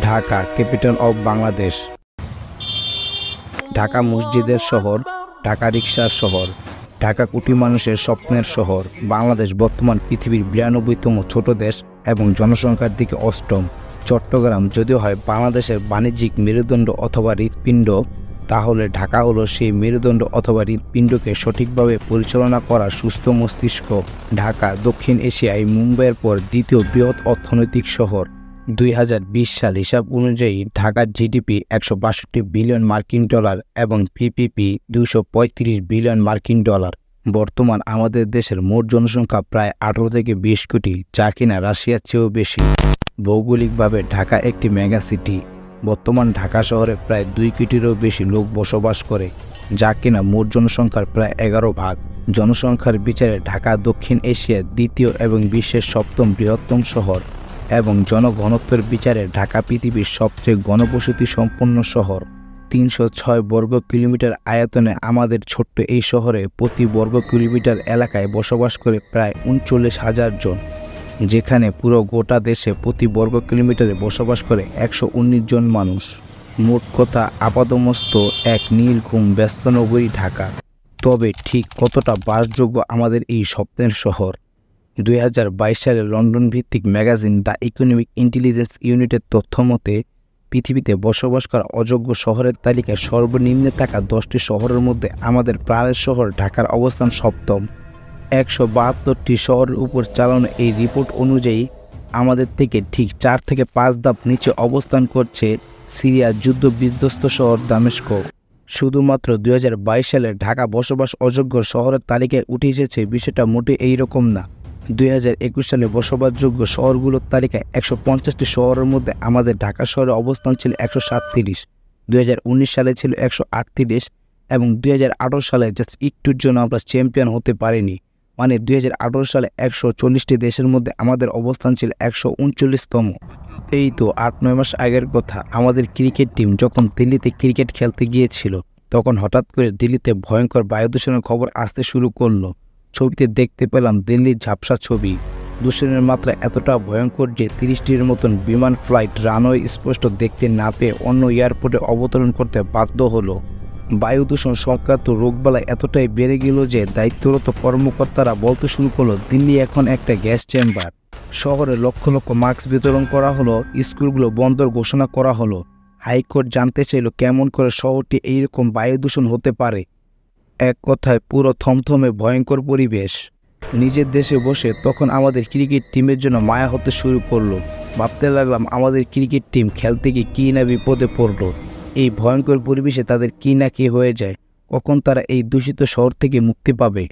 Dhaka capital of Bangladesh. Dhaka মসজিদের শহর, ঢাকা রিকশার শহর, ঢাকা কোটি মানুষের স্বপ্নের শহর। বাংলাদেশ বর্তমান পৃথিবীর 92তম ছোট দেশ এবং জনসংখ্যার দিকে অষ্টম। চট্টগ্রাম যদিও হয় বাংলাদেশের বাণিজ্যিক মেরুদণ্ড অথবা হৃৎপিণ্ড, তাহলে ঢাকা হলো সেই মেরুদণ্ড অথবা হৃৎপিণ্ডকে সঠিকভাবে পরিচালনা করা সুস্থ মস্তিষ্ক। ঢাকা দক্ষিণ এশিয়ায় মুম্বাইয়ের পর দ্বিতীয় বৃহৎ অর্থনৈতিক শহর। 2020 সাল হিসাব অনুযায়ী ঢাকার জিডিপি 162 বিলিয়ন মার্কিন ডলার এবং পিপিপি 235 বিলিয়ন মার্কিন ডলার। বর্তমান আমাদের দেশের মোট জনসংখ্যা প্রায় 18 থেকে 20 কোটি, যা কিনা রাশিয়ার চেয়েও বেশি। ভৌগোলিকভাবে ঢাকা একটি মেগা সিটি। বর্তমান ঢাকা শহরে প্রায় 2 কোটিরও বেশি লোক বসবাস করে, যা কিনা মোট জনসংখ্যার প্রায় 11 ভাগ। জনসংখ্যার বিচারে ঢাকা দক্ষিণ এশিয়ার দ্বিতীয় এবং বিশ্বের 7ম বৃহত্তম শহর এবং জনঘনত্বের বিচারে ঢাকা পৃথিবীর সবচেয়ে ঘনবসতি সম্পন্ন শহর। 306 বর্গ কিলোমিটার আয়তনে আমাদের ছোট্ট এই শহরে প্রতি বর্গ কিলোমিটার এলাকায় বসবাস করে প্রায় 39,000 জন, যেখানে পুরো গোটা দেশে প্রতি বর্গ কিলোমিটারে বসবাস করে 119 জন মানুষ। মোট কথা আপাদমস্ত এক নীলঘুম ব্যস্ত নগরী ঢাকা। তবে ঠিক কতটা বাসযোগ্য আমাদের এই স্বপ্নের শহর? 2022 সালে লন্ডন ভিত্তিক ম্যাগাজিন দ্য ইকোনমিক ইন্টেলিজেন্স ইউনিটের তথ্য মতে পৃথিবীতে বসবাস করা অযোগ্য শহরের তালিকায় সর্বনিম্নে থাকা 10টি শহরের মধ্যে আমাদের প্রাণের শহর ঢাকার অবস্থান 7ম। 172টি শহরের উপর চালানো এই রিপোর্ট অনুযায়ী আমাদের থেকে ঠিক 4 থেকে 5 ধাপ নিচে অবস্থান করছে সিরিয়ার যুদ্ধ বিধ্বস্ত শহর দামেস্ক। শুধুমাত্র 2022 সালে ঢাকা বসবাস অযোগ্য শহরের তালিকায় উঠে এসেছে, বিষয়টা মোটে এইরকম না। 2021 সালে বসবাসযোগ্য শহরগুলোর তালিকায় 150টি শহরের মধ্যে আমাদের ঢাকা শহরের অবস্থান ছিল 137, 2019 সালে ছিল 138 এবং 2018 সালে জাস্ট একটুর জন্য আমরা চ্যাম্পিয়ন হতে পারিনি। মানে 2018 সালে 140টি দেশের মধ্যে আমাদের অবস্থান ছিল 139তম। এই তো 8-9 মাস আগের কথা। আমাদের ক্রিকেট টিম যখন দিল্লিতে ক্রিকেট খেলতে গিয়েছিল, তখন হঠাৎ করে দিল্লিতে ভয়ঙ্কর বায়ু দূষণের খবর আসতে শুরু করলো। ছবিতে দেখতে পেলাম দিল্লির ঝাপসা ছবি। দূষণের মাত্রা এতটা ভয়ঙ্কর যে 30টির মতন বিমান ফ্লাইট রানওয়ে স্পষ্ট দেখতে না পেয়ে অন্য এয়ারপোর্টে অবতরণ করতে বাধ্য হলো। বায়ু দূষণ সংক্রান্ত রোগবালাই এতটাই বেড়ে গেল যে দায়িত্বরত কর্মকর্তারা বলতে শুরু করলো দিল্লি এখন একটা গ্যাস চেম্বার। শহরে লক্ষ লক্ষ মাস্ক বিতরণ করা হলো, স্কুলগুলো বন্ধর ঘোষণা করা হলো। হাইকোর্ট জানতে চাইল কেমন করে শহরটি এইরকম বায়ু দূষণ হতে পারে। এক কথায় পুরো থমথমে ভয়ঙ্কর পরিবেশ। নিজের দেশে বসে তখন আমাদের ক্রিকেট টিমের জন্য মায়া হতে শুরু করলো। ভাবতে লাগলাম আমাদের ক্রিকেট টিম খেলতে গিয়ে কী না বিপদে পড়লো। এই ভয়ঙ্কর পরিবেশে তাদের কী না কী হয়ে যায়, কখন তারা এই দূষিত শহর থেকে মুক্তি পাবে।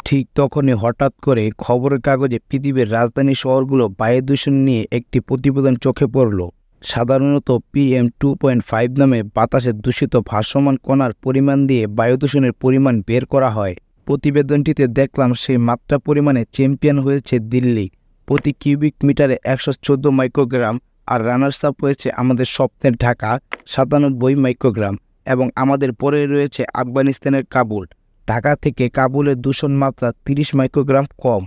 ঠিক তখনই হঠাৎ করে খবরের কাগজে পৃথিবীর রাজধানী শহরগুলো বায়ু দূষণ নিয়ে একটি প্রতিবেদন চোখে পড়ল। সাধারণত PM2.5 নামে বাতাসে দূষিত ভাসমান কণার পরিমাণ দিয়ে বায়ু দূষণের পরিমাণ বের করা হয়। প্রতিবেদনটিতে দেখলাম সেই মাত্রা পরিমাণে চ্যাম্পিয়ন হয়েছে দিল্লি, প্রতি কিউবিক মিটারে 114 মাইক্রোগ্রাম, আর রানার্স আপ হয়েছে আমাদের স্বপ্নের ঢাকা 97 মাইক্রোগ্রাম, এবং আমাদের পরে রয়েছে আফগানিস্তানের কাবুল। ঢাকা থেকে কাবুলের দূষণ মাত্রা 30 মাইক্রোগ্রাম কম।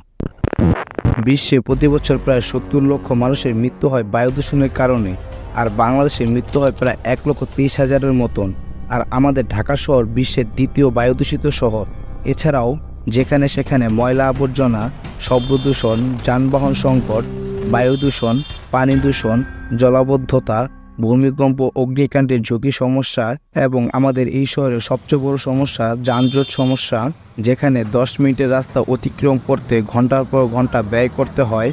বিশ্বে প্রতি বছর প্রায় 70 লক্ষ মানুষের মৃত্যু হয় বায়ু দূষণের কারণে, আর বাংলাদেশের মৃত্যু হয় প্রায় 1,30,000-এর মতন। আর আমাদের ঢাকা শহর বিশ্বের দ্বিতীয় বায়ুদূষিত শহর। এছাড়াও যেখানে সেখানে ময়লা আবর্জনা, শব্দ দূষণ, যানবাহন সংকট, বায়ু দূষণ, পানি দূষণ, জলাবদ্ধতা, ভূমিকম্প, অগ্নিকাণ্ডের ঝুঁকি সমস্যা, এবং আমাদের এই শহরের সবচেয়ে বড় সমস্যা যানজট সমস্যা, যেখানে 10 মিনিটের রাস্তা অতিক্রম করতে ঘন্টার পর ঘন্টা ব্যয় করতে হয়।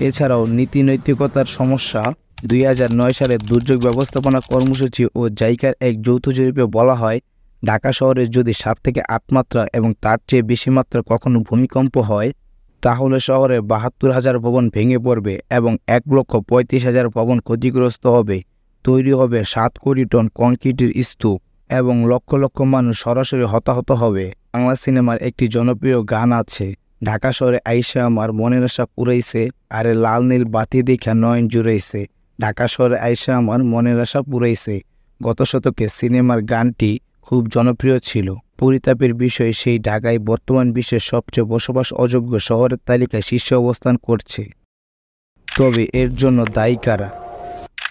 এছাড়াও নীতি নৈতিকতার সমস্যা। 2009 সালে দুর্যোগ ব্যবস্থাপনা কর্মসূচি ও জাইকার এক যৌথ জরিপে বলা হয়, ঢাকা শহরে যদি 7 থেকে 8 মাত্রা এবং তার চেয়ে বেশি মাত্রা কখনো ভূমিকম্প হয়, তাহলে শহরে 72,000 ভবন ভেঙে পড়বে এবং 1,35,000 ভবন ক্ষতিগ্রস্ত হবে। তৈরি হবে 7 কোটি টন কংক্রিটের স্তূপ এবং লক্ষ লক্ষ মানুষ সরাসরি হতাহত হবে। বাংলা সিনেমার একটি জনপ্রিয় গান আছে, ঢাকা শহরে আইসা আমার মনের আশা পুরাইছে, আরে লাল নীল বাতি দেখা নয়ন জুড়াইছে। ঢাকা শহরে আইসা আমার মনের আশা পুরাইছে। গত শতকে সিনেমার গানটি খুব জনপ্রিয় ছিল। পরিতাপের বিষয়, সেই ঢাকায় বর্তমান বিশ্বের সবচেয়ে বসবাস অযোগ্য শহরের তালিকায় শীর্ষে অবস্থান করছে। তবে এর জন্য দায়ী কারা?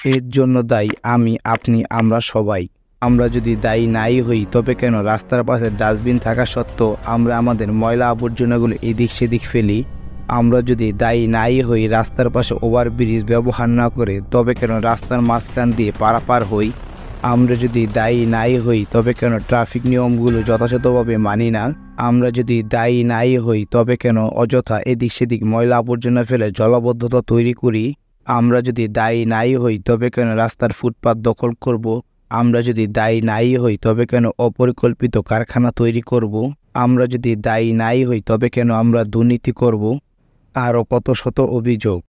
এর জন্য দায়ী আমি, আপনি, আমরা সবাই। আমরা যদি দায়ী নাই হই তবে কেন রাস্তার পাশে ডাস্টবিন থাকা সত্ত্বেও আমরা আমাদের ময়লা আবর্জনাগুলো এদিক সেদিক ফেলি? আমরা যদি দায়ী নাই হই রাস্তার পাশে ওভারব্রিজ ব্যবহার না করে তবে কেন রাস্তার মাঝখান দিয়ে পারাপার হই? আমরা যদি দায়ী নাই হই তবে কেন ট্রাফিক নিয়মগুলো যথাযথভাবে মানি না? আমরা যদি দায়ী নাই হই তবে কেন অযথা এদিক সেদিক ময়লা আবর্জনা ফেলে জলাবদ্ধতা তৈরি করি? আমরা যদি দায়ী নাই হই তবে কেন রাস্তার ফুটপাত দখল করব? আমরা যদি দায়ী নাই হই তবে কেন অপরিকল্পিত কারখানা তৈরি করব? আমরা যদি দায়ী নাই হই তবে কেন আমরা দুর্নীতি করব? আরও কত শত অভিযোগ।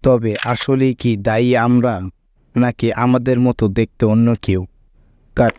তবে আসলেই কি দায়ী আমরা, নাকি আমাদের মতো দেখতে অন্য কেউ? কাট।